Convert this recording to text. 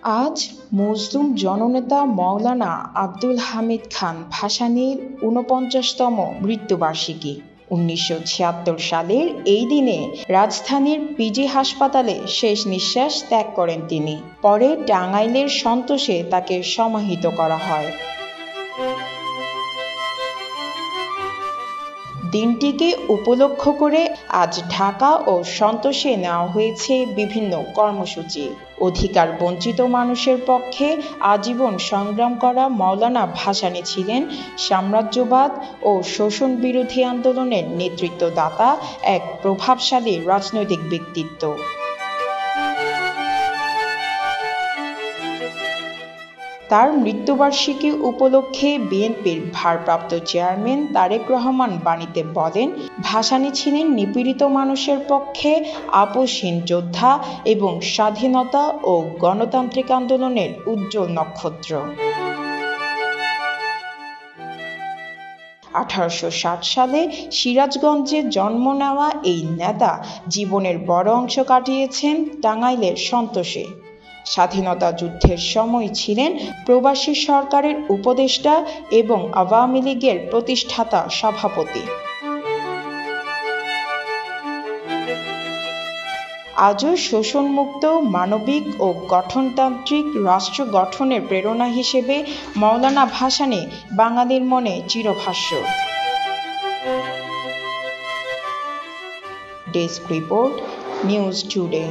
আজ মজলুম জননেতা মাওলানা আব্দুল হামিদ খান ভাসানীর ৪৯তম মৃত্যুবার্ষিকী। ১৯৭৬ সালের এই দিনে রাজধানীর পিজি হাসপাতালে শেষ নিঃশ্বাস ত্যাগ করেন তিনি। পরে টাঙ্গাইলের সন্তোষে তাকে সমাহিত করা হয়। দিনটিকে উপলক্ষ করে আজ ঢাকা ও সন্তোষে নেওয়া হয়েছে বিভিন্ন কর্মসূচি। অধিকার বঞ্চিত মানুষের পক্ষে আজীবন সংগ্রাম করা মাওলানা ভাসানী ছিলেন সাম্রাজ্যবাদ ও শোষণ বিরোধী আন্দোলনের নেতৃত্বদাতা এক প্রভাবশালী রাজনৈতিক ব্যক্তিত্ব। তার মৃত্যুবার্ষিকী উপলক্ষে বিএনপির ভারপ্রাপ্ত চেয়ারম্যান তারেক রহমান বাণীতে বলেন, ভাসানী ছিলেন নিপীড়িত মানুষের পক্ষে আপোষহীন যোদ্ধা এবং স্বাধীনতা ও গণতান্ত্রিক আন্দোলনের উজ্জ্বল নক্ষত্র। ১৮৬০ সালে সিরাজগঞ্জে জন্ম নেওয়া এই নেতা জীবনের বড় অংশ কাটিয়েছেন টাঙ্গাইলের সন্তোষে। স্বাধীনতা যুদ্ধের সময় ছিলেন প্রবাসী সরকারের উপদেষ্টা এবং আওয়ামী লীগের প্রতিষ্ঠাতা সভাপতি। আজও শোষণমুক্ত, মানবিক ও গঠনতান্ত্রিক রাষ্ট্র গঠনের প্রেরণা হিসেবে মাওলানা ভাসানী বাঙালির মনে চিরভাস্বর। Desk report, news today.